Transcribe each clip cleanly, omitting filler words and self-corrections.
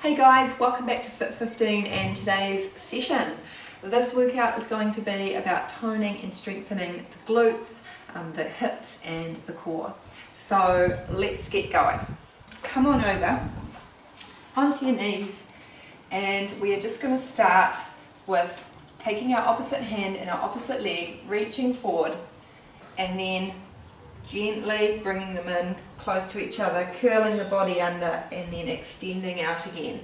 Hey guys, welcome back to Fit 15 and today's session. This workout is going to be about toning and strengthening the glutes, the hips and the core. So let's get going. Come on over onto your knees and we are just going to start with taking our opposite hand and our opposite leg, reaching forward and then gently bringing them in close to each other, curling the body under and then extending out again.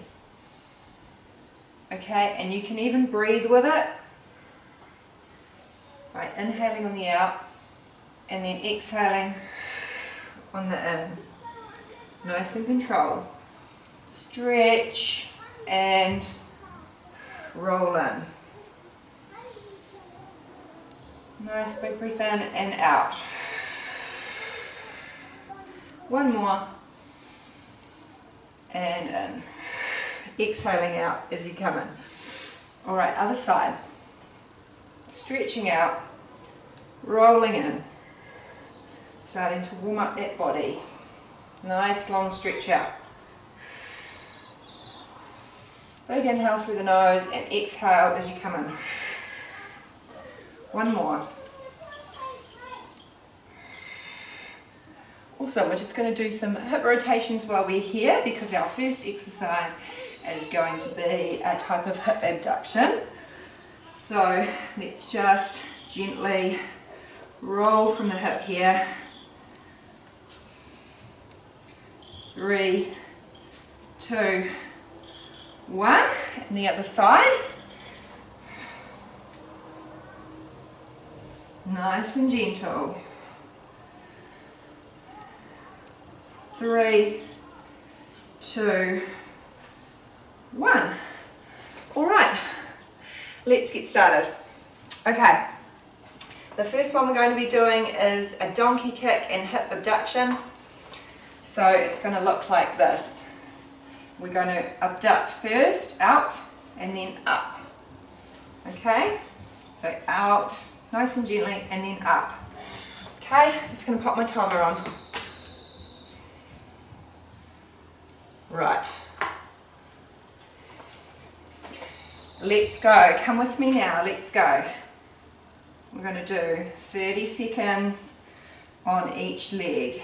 Okay, and you can even breathe with it. Right, inhaling on the out and then exhaling on the in. Nice and controlled. Stretch and roll in. Nice big breath in and out. One more, and in. Exhaling out as you come in. Alright, other side. Stretching out, rolling in. Starting to warm up that body. Nice long stretch out. Big inhale through the nose and exhale as you come in. One more. Also, we're just going to do some hip rotations while we're here because our first exercise is going to be a type of hip abduction. So let's just gently roll from the hip here. 3, 2, 1. And the other side. Nice and gentle. 3, 2, 1. Alright, let's get started. Okay, the first one we're going to be doing is a donkey kick and hip abduction. So it's going to look like this. We're going to abduct first, out, and then up. Okay, so out, nice and gently, and then up. Okay, just going to pop my timer on. Right. Let's go. Come with me now. Let's go. We're going to do 30 seconds on each leg.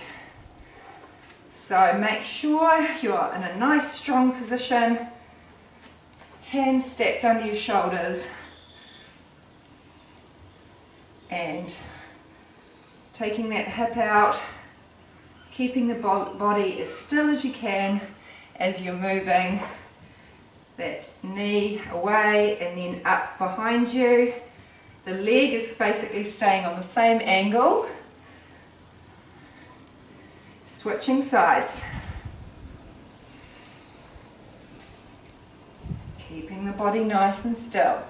So make sure you're in a nice strong position. Hands stacked under your shoulders. And taking that hip out. Keeping the body as still as you can as you're moving that knee away and then up behind you. The leg is basically staying on the same angle. Switching sides. Keeping the body nice and still.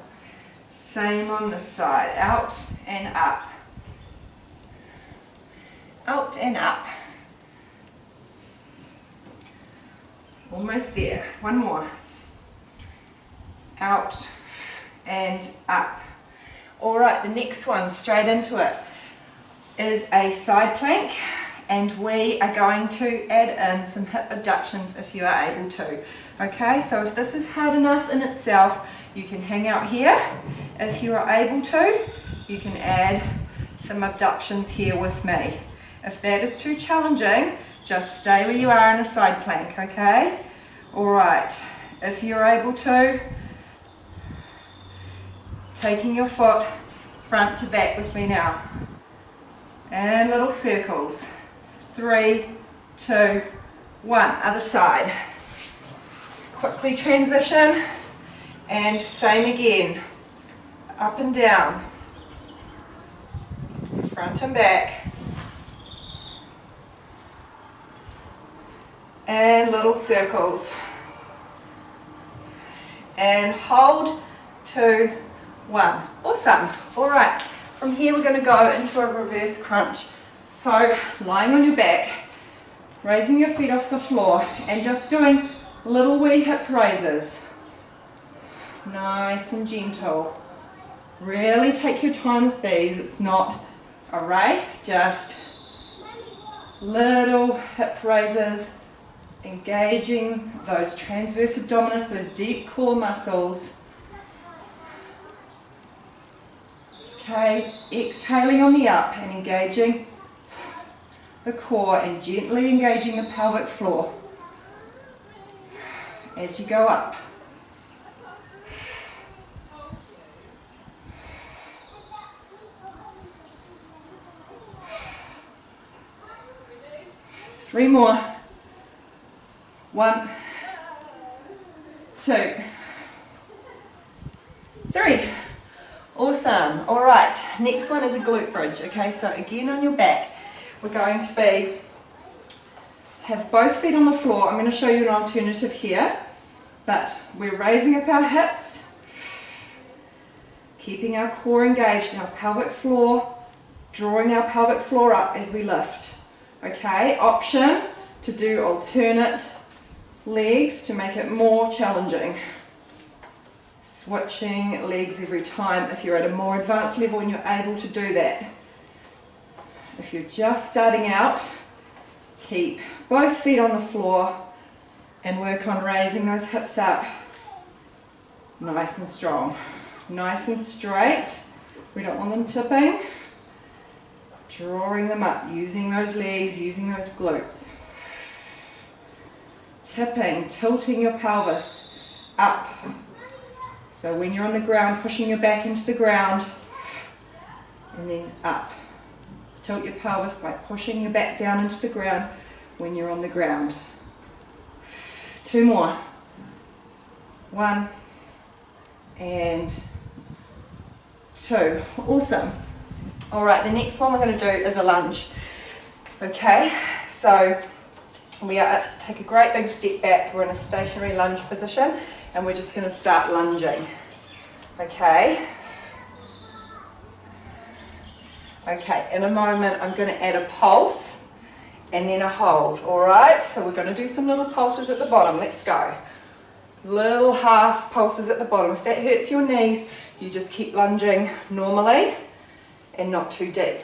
Same on this side. Out and up. Out and up. Almost there. One more. Out and up. Alright, the next one, straight into it, is a side plank, and we are going to add in some hip abductions if you are able to. Okay, so if this is hard enough in itself, you can hang out here. If you are able to, you can add some abductions here with me. If that is too challenging, just stay where you are in a side plank, okay? Alright, if you're able to, taking your foot front to back with me now. And little circles. 3, 2, 1. Other side. Quickly transition. And same again. Up and down. Front and back. And little circles. And hold 2, 1. Awesome. Alright, from here we're going to go into a reverse crunch. So, lying on your back, raising your feet off the floor, and just doing little wee hip raises. Nice and gentle. Really take your time with these. It's not a race, just little hip raises engaging those transverse abdominis, those deep core muscles. Okay, exhaling on the up and engaging the core and gently engaging the pelvic floor as you go up. Three more. 1, 2, 3. Awesome. All right, next one is a glute bridge. Okay, so again on your back, we're going to have both feet on the floor. I'm going to show you an alternative here, but we're raising up our hips, keeping our core engaged in our pelvic floor, drawing our pelvic floor up as we lift. Okay, option to do alternate legs to make it more challenging. Switching legs every time if you're at a more advanced level and you're able to do that. If you're just starting out, keep both feet on the floor and work on raising those hips up nice and strong, nice and straight. We don't want them tipping. Drawing them up, using those legs, using those glutes. Tipping, tilting your pelvis up. So when you're on the ground, pushing your back into the ground and then up. Tilt your pelvis by pushing your back down into the ground when you're on the ground. 2 more. 1 and 2. Awesome. All right, the next one we're going to do is a lunge. Okay, so we take a great big step back. We're in a stationary lunge position and we're just going to start lunging. Okay. Okay, in a moment I'm going to add a pulse and then a hold. All right, so we're going to do some little pulses at the bottom. Let's go. Little half pulses at the bottom. If that hurts your knees, you just keep lunging normally and not too deep.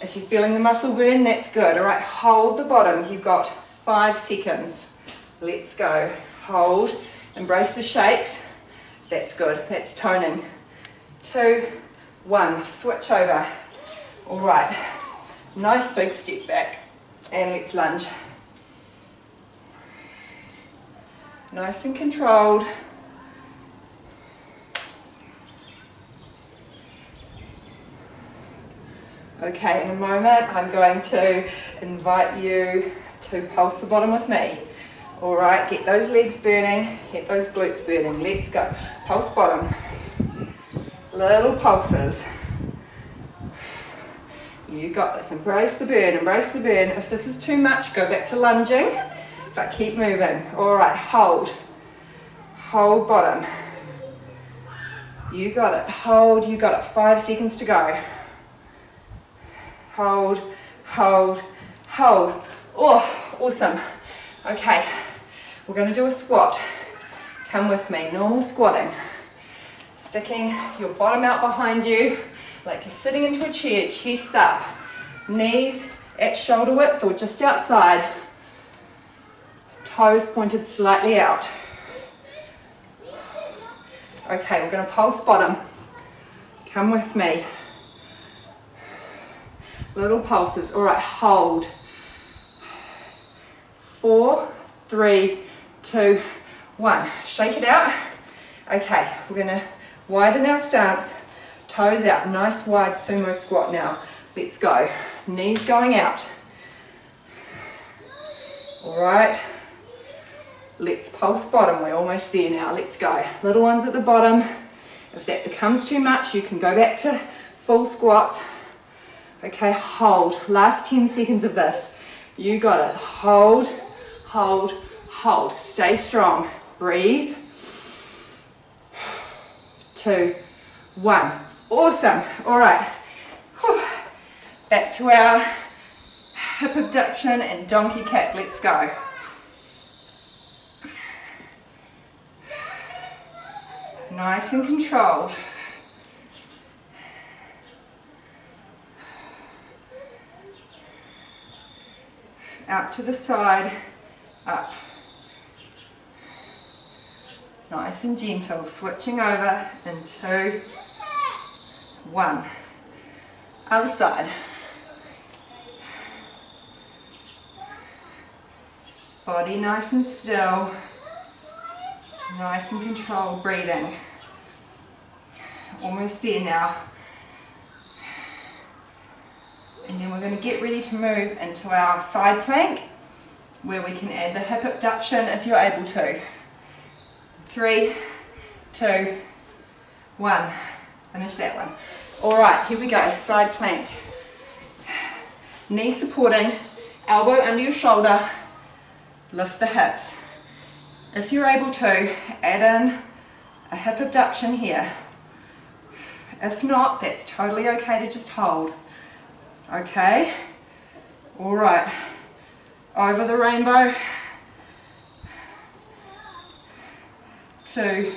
If you're feeling the muscle burn, that's good. All right, hold the bottom. You've got 5 seconds. Let's go. Hold. Embrace the shakes. That's good. That's toning. 2, 1. Switch over. All right. Nice big step back. And let's lunge. Nice and controlled. Okay, in a moment I'm going to invite you to pulse the bottom with me. All right, get those legs burning, get those glutes burning. Let's go. Pulse bottom. Little pulses. You got this. Embrace the burn, embrace the burn. If this is too much, go back to lunging, but keep moving. All right, hold. Hold bottom. You got it. Hold, you got it. 5 seconds to go. Hold, hold, hold. Oh, awesome. Okay, we're going to do a squat. Come with me, normal squatting. Sticking your bottom out behind you, like you're sitting into a chair, chest up. Knees at shoulder width or just outside. Toes pointed slightly out. Okay, we're going to pulse bottom. Come with me. Little pulses. All right, hold. 4, 3, 2, 1. Shake it out. Okay, we're going to widen our stance. Toes out. Nice wide sumo squat now. Let's go. Knees going out. All right. Let's pulse bottom. We're almost there now. Let's go. Little ones at the bottom. If that becomes too much, you can go back to full squats. Okay, hold. Last 10 seconds of this. You got it. Hold, hold, hold. Stay strong. Breathe. 2, 1. Awesome. All right. Whew. Back to our hip abduction and donkey kick. Let's go. Nice and controlled. Out to the side up. Nice and gentle, switching over in 2, 1. Other side. Body nice and still, nice and controlled breathing. Almost there now. And then we're going to get ready to move into our side plank, where we can add the hip abduction if you're able to. 3, 2, 1. Finish that one. Alright, here we go, side plank. Knee supporting, elbow under your shoulder, lift the hips. If you're able to, add in a hip abduction here. If not, that's totally okay to just hold. Okay? Alright, over the rainbow. 2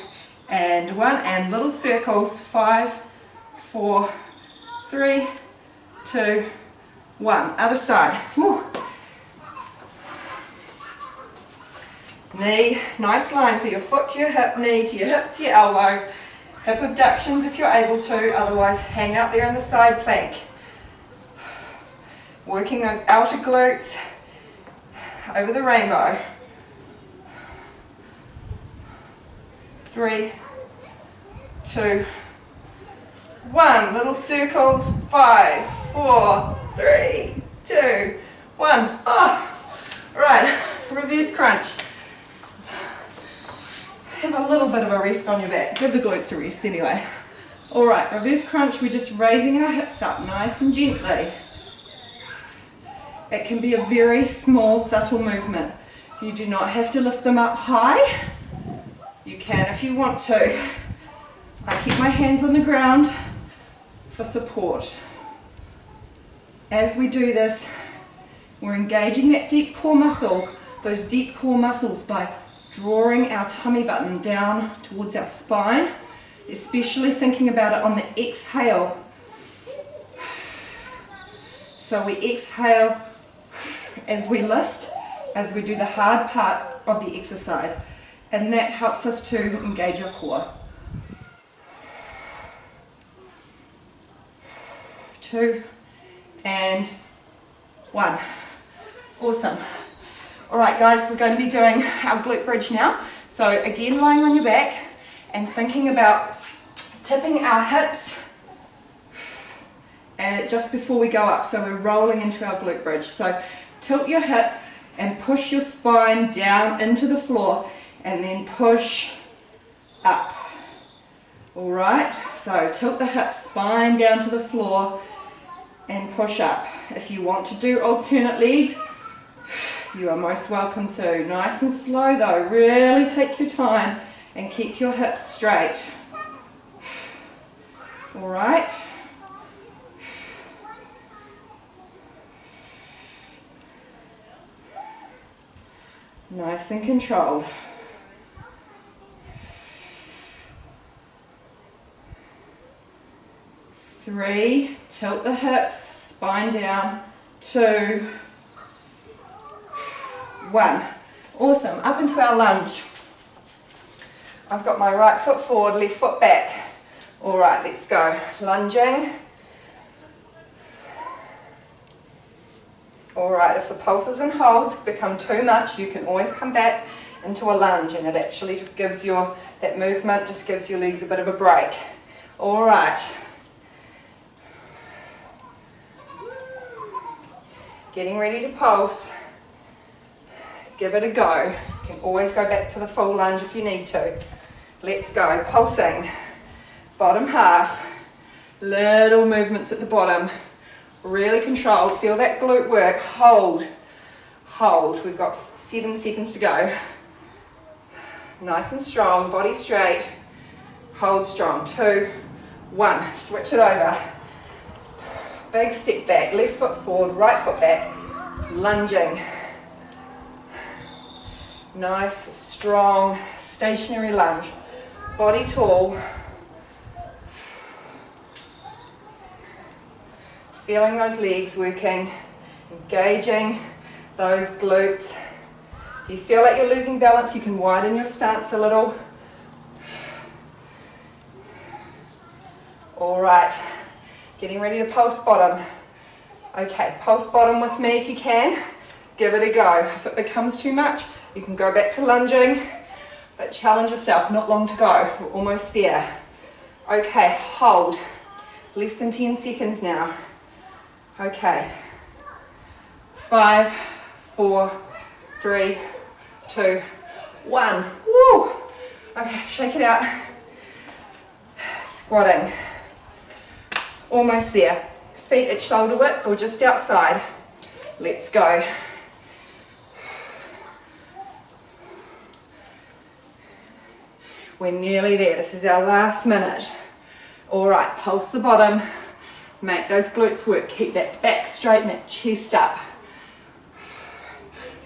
and 1, and little circles. 5, 4, 3, 2, 1. Other side. Woo. Knee, nice line for your foot to your hip, knee to your hip to your elbow. Hip abductions if you're able to, otherwise hang out there in the side plank. Working those outer glutes over the rainbow. 3, 2, 1. Little circles. 5, 4, 3, 2, 1. Oh, right. Reverse crunch. Have a little bit of a rest on your back. Give the glutes a rest anyway. Alright, reverse crunch. We're just raising our hips up nice and gently. It can be a very small, subtle movement. You do not have to lift them up high. You can if you want to. I keep my hands on the ground for support. As we do this, we're engaging that deep core muscle, those deep core muscles, by drawing our tummy button down towards our spine, especially thinking about it on the exhale. So we exhale as we lift, as we do the hard part of the exercise, and that helps us to engage our core. 2 and 1. Awesome. Alright guys, we're going to be doing our glute bridge now. So again, lying on your back and thinking about tipping our hips just before we go up. So we're rolling into our glute bridge. So tilt your hips and push your spine down into the floor and then push up. Alright, so tilt the hips, spine down to the floor and push up. If you want to do alternate legs, you are most welcome to. Nice and slow though, really take your time and keep your hips straight. Alright. Nice and controlled. 3, tilt the hips, spine down. 2, 1. Awesome. Up into our lunge. I've got my right foot forward, left foot back. Alright, let's go. Lunging. Alright, if the pulses and holds become too much, you can always come back into a lunge, and it actually just gives your, that movement just gives your legs a bit of a break. Alright. Getting ready to pulse. Give it a go. You can always go back to the full lunge if you need to. Let's go. Pulsing. Bottom half. Little movements at the bottom. Really controlled. Feel that glute work. Hold. Hold. We've got 7 seconds to go. Nice and strong. Body straight. Hold strong. 2, 1. Switch it over. Big step back. Left foot forward. Right foot back. Lunging. Nice, strong, stationary lunge. Body tall. Feeling those legs working, engaging those glutes. If you feel like you're losing balance, you can widen your stance a little. All right, getting ready to pulse bottom. Okay, pulse bottom with me if you can. Give it a go. If it becomes too much, you can go back to lunging, but challenge yourself. Not long to go. We're almost there. Okay, hold. Less than 10 seconds now. Okay. 5, 4, 3, 2, 1. Woo! Okay, shake it out. Squatting. Almost there. Feet at shoulder width or just outside. Let's go. We're nearly there. This is our last minute. All right, pulse the bottom. Make those glutes work. Keep that back straight and that chest up.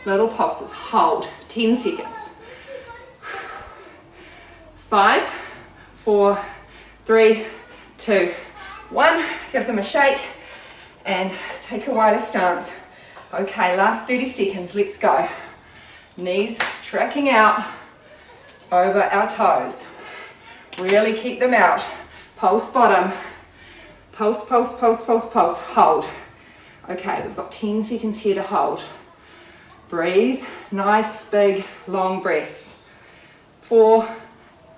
Little pulses. Hold. 10 seconds. 5, 4, 3, 2, 1. Give them a shake and take a wider stance. Okay, last 30 seconds. Let's go. Knees tracking out over our toes. Really keep them out. Pulse bottom. Pulse, pulse, pulse, pulse, pulse. Hold. Okay, we've got 10 seconds here to hold. Breathe. Nice, big, long breaths. 4,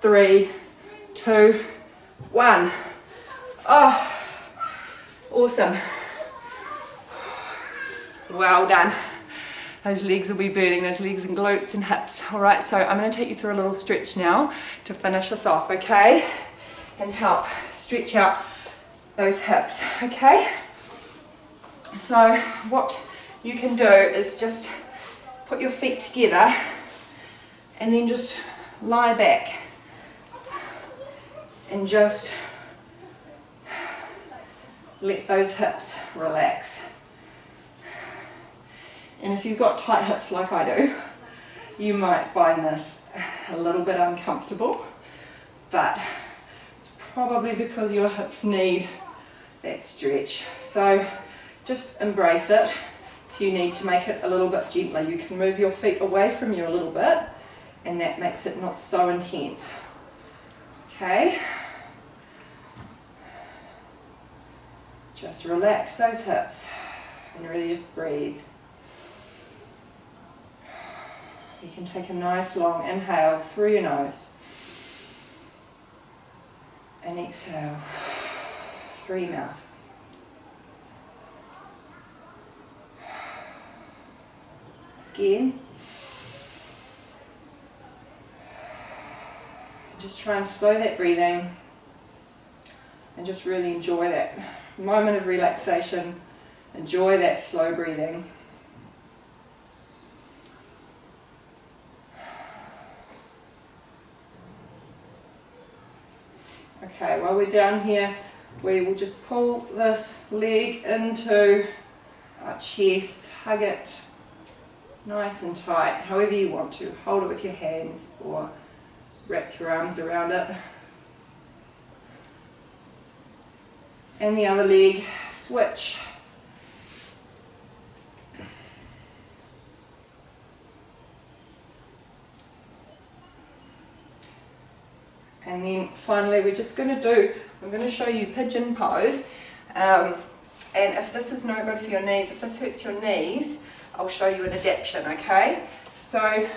3, 2, 1. Oh, awesome. Well done. Those legs will be burning, those legs and glutes and hips. All right, so I'm going to take you through a little stretch now to finish us off, okay? And help stretch out those hips, okay? So what you can do is just put your feet together and then just lie back and just let those hips relax. And if you've got tight hips like I do, you might find this a little bit uncomfortable, but it's probably because your hips need that stretch. So just embrace it. If you need to make it a little bit gentler, you can move your feet away from you a little bit, and that makes it not so intense. Okay? Just relax those hips and really just breathe. You can take a nice long inhale through your nose and exhale through your mouth. Again. Just try and slow that breathing and just really enjoy that moment of relaxation. Enjoy that slow breathing. Okay, while we're down here, we will just pull this leg into our chest, hug it nice and tight, however you want to. Hold it with your hands or wrap your arms around it. And the other leg, switch. And then finally we're just going to I'm going to show you pigeon pose. And if this is no good for your knees, if this hurts your knees, I'll show you an adaptation, okay? So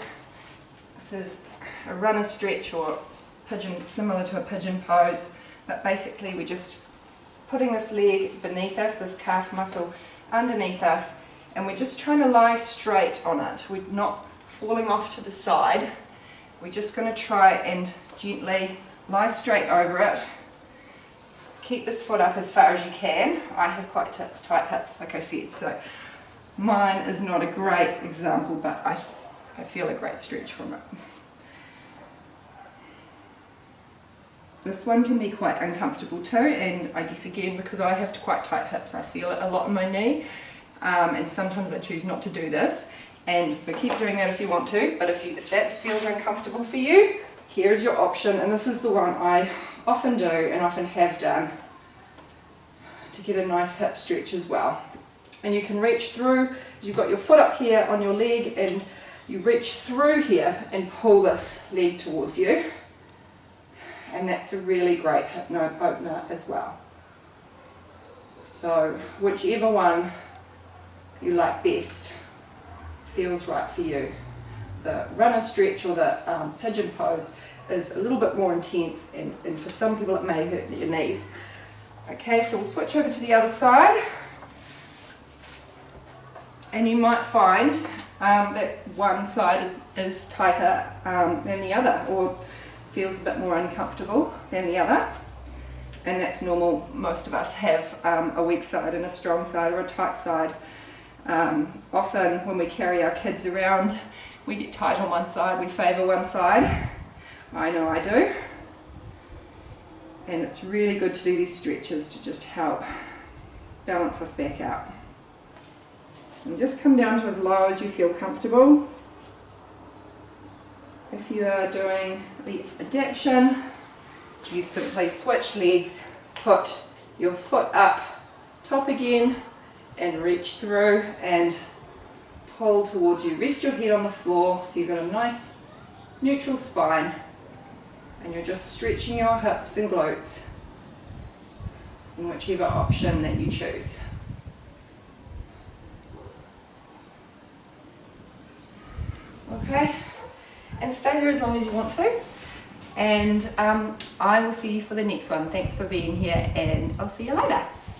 this is a runner stretch or pigeon, similar to a pigeon pose, but basically we're just putting this leg beneath us, this calf muscle underneath us, and we're just trying to lie straight on it. We're not falling off to the side. We're just going to try and gently lie straight over it. Keep this foot up as far as you can. I have quite tight hips, like I said, so mine is not a great example, but I feel a great stretch from it. This one can be quite uncomfortable too, and I guess again because I have quite tight hips, I feel it a lot in my knee, and sometimes I choose not to do this. And so keep doing that if you want to, but if that feels uncomfortable for you, here's your option, and this is the one I often do and often have done to get a nice hip stretch as well. And you can reach through, you've got your foot up here on your leg, and you reach through here and pull this leg towards you, and that's a really great hip opener as well. So whichever one you like best feels right for you. The runner stretch or the pigeon pose is a little bit more intense, and for some people it may hurt your knees. Okay, so we'll switch over to the other side, and you might find that one side is tighter than the other, or feels a bit more uncomfortable than the other, and that's normal. Most of us have a weak side and a strong side, or a tight side. Often when we carry our kids around, we get tight on one side, we favour one side. I know I do. And it's really good to do these stretches to just help balance us back out. And just come down to as low as you feel comfortable. If you are doing the adaptation, you simply switch legs, put your foot up top again, and reach through and pull towards you. Rest your head on the floor so you've got a nice neutral spine, and you're just stretching your hips and glutes in whichever option that you choose. Okay, and stay there as long as you want to, and I will see you for the next one. Thanks for being here, and I'll see you later.